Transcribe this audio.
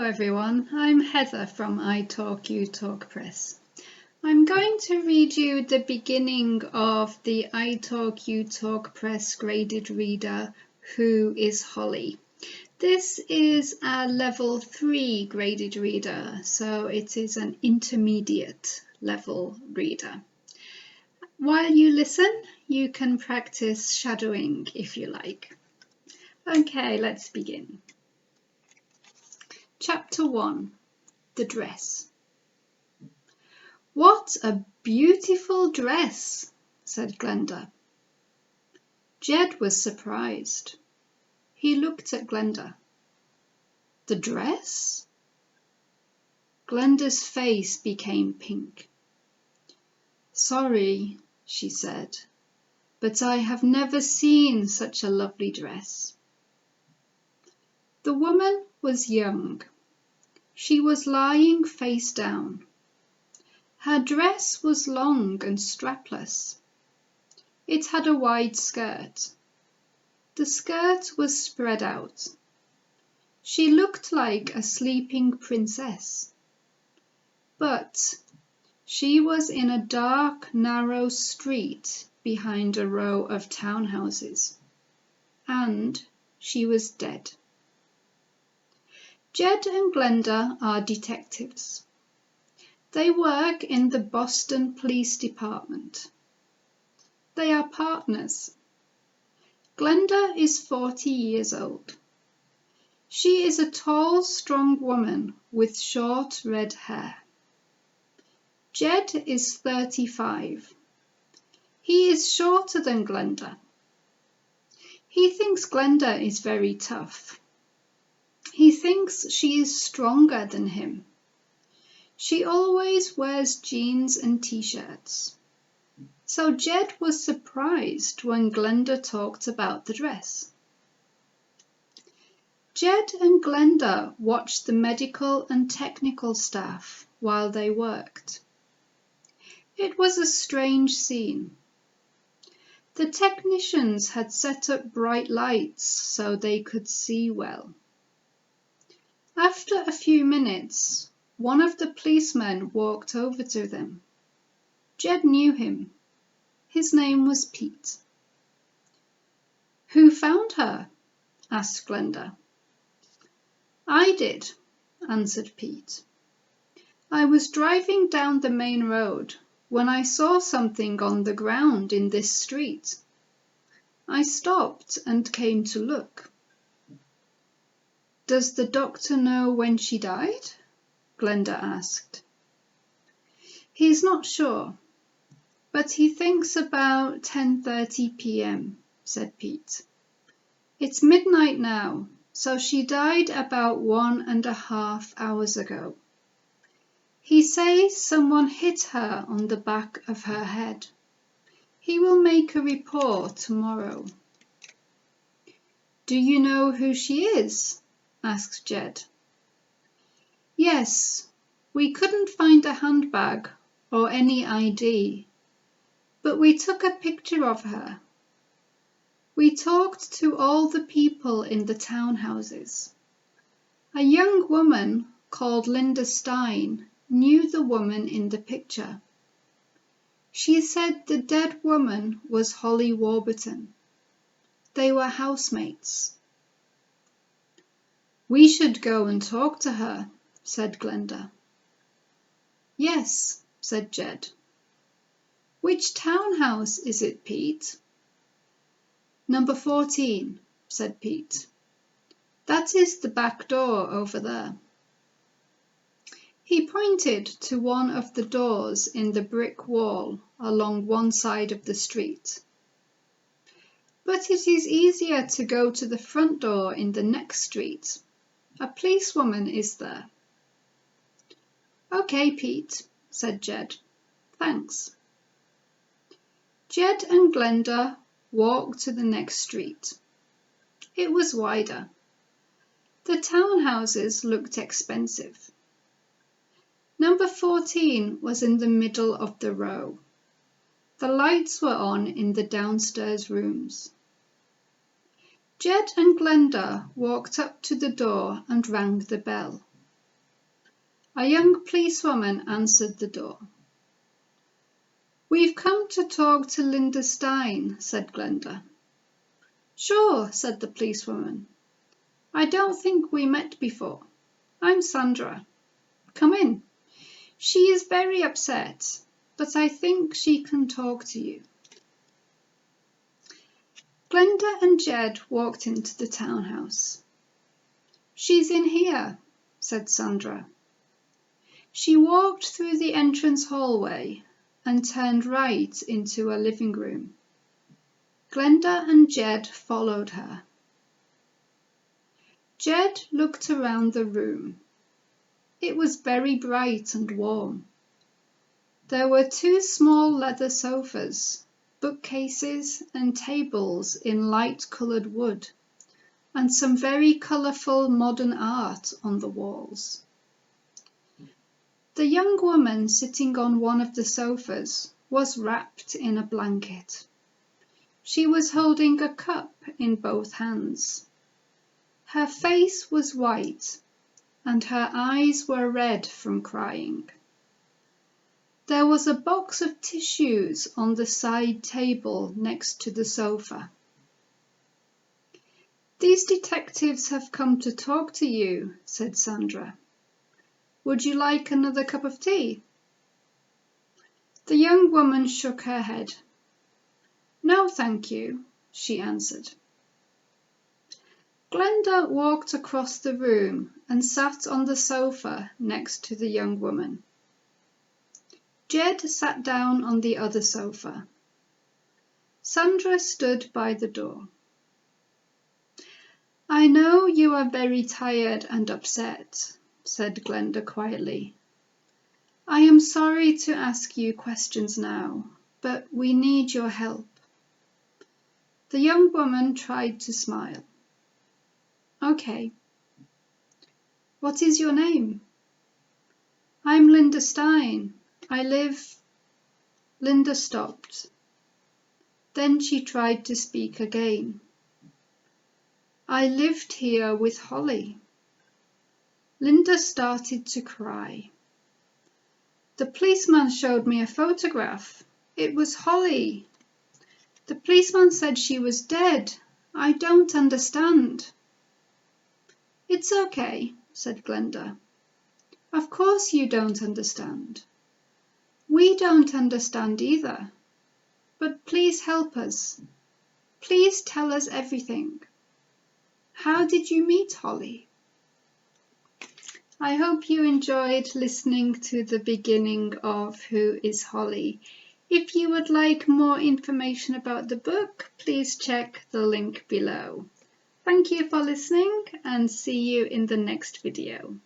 everyone, I'm Heather from I Talk You Talk Press. I'm going to read you the beginning of the I Talk You Talk Press graded reader, Who is Hollly? This is a level 3 graded reader, so it is an intermediate level reader. While you listen, you can practice shadowing if you like. Okay, let's begin. Chapter 1. The Dress. "What a beautiful dress," said Glenda. Jed was surprised. He looked at Glenda. "The dress?" Glenda's face became pink. "Sorry," she said, "but I have never seen such a lovely dress." The woman was young. She was lying face down. Her dress was long and strapless. It had a wide skirt. The skirt was spread out. She looked like a sleeping princess. But she was in a dark, narrow street behind a row of townhouses. And she was dead. Jed and Glenda are detectives. They work in the Boston Police Department. They are partners. Glenda is 40 years old. She is a tall, strong woman with short red hair. Jed is 35. He is shorter than Glenda. He thinks Glenda is very tough. He thinks she is stronger than him. She always wears jeans and t-shirts. So Jed was surprised when Glenda talked about the dress. Jed and Glenda watched the medical and technical staff while they worked. It was a strange scene. The technicians had set up bright lights so they could see well. After a few minutes, one of the policemen walked over to them. Jed knew him. His name was Pete. "Who found her?" asked Glenda. "I did," answered Pete. "I was driving down the main road when I saw something on the ground in this street. I stopped and came to look." "Does the doctor know when she died?" Glenda asked. "He's not sure, but he thinks about 10:30 p.m., said Pete. "It's midnight now, so she died about 1.5 hours ago. He says someone hit her on the back of her head. He will make a report tomorrow." "Do you know who she is?" asked Jed. "Yes, we couldn't find a handbag or any ID, but we took a picture of her. We talked to all the people in the townhouses. A young woman called Linda Stein knew the woman in the picture. She said the dead woman was Hollly Warburton. They were housemates." "We should go and talk to her," said Glenda. "Yes," said Jed. "Which townhouse is it, Pete?" "Number 14, said Pete. "That is the back door over there." He pointed to one of the doors in the brick wall along one side of the street. "But it is easier to go to the front door in the next street. A policewoman is there." "Okay, Pete," said Jed. "Thanks." Jed and Glenda walked to the next street. It was wider. The townhouses looked expensive. Number 14 was in the middle of the row. The lights were on in the downstairs rooms. Jed and Glenda walked up to the door and rang the bell. A young policewoman answered the door. "We've come to talk to Linda Stein," said Glenda. "Sure," said the policewoman. "I don't think we met before. I'm Sandra. Come in. She is very upset, but I think she can talk to you." Glenda and Jed walked into the townhouse. "She's in here," said Sandra. She walked through the entrance hallway and turned right into a living room. Glenda and Jed followed her. Jed looked around the room. It was very bright and warm. There were 2 small leather sofas, bookcases and tables in light-coloured wood, and some very colourful modern art on the walls. The young woman sitting on one of the sofas was wrapped in a blanket. She was holding a cup in both hands. Her face was white, and her eyes were red from crying. There was a box of tissues on the side table next to the sofa. "These detectives have come to talk to you," said Sandra. "Would you like another cup of tea?" The young woman shook her head. "No, thank you," she answered. Glenda walked across the room and sat on the sofa next to the young woman. Jed sat down on the other sofa. Sandra stood by the door. "I know you are very tired and upset," said Glenda quietly. "I am sorry to ask you questions now, but we need your help." The young woman tried to smile. "Okay. What is your name?" "I'm Linda Stein. I live—" Linda stopped. Then she tried to speak again. "I lived here with Hollly." Linda started to cry. "The policeman showed me a photograph. It was Hollly. The policeman said she was dead. I don't understand." "It's okay," said Glenda. "Of course you don't understand. We don't understand either. But please help us. Please tell us everything. How did you meet Hollly?" I hope you enjoyed listening to the beginning of Who is Hollly. If you would like more information about the book, please check the link below. Thank you for listening and see you in the next video.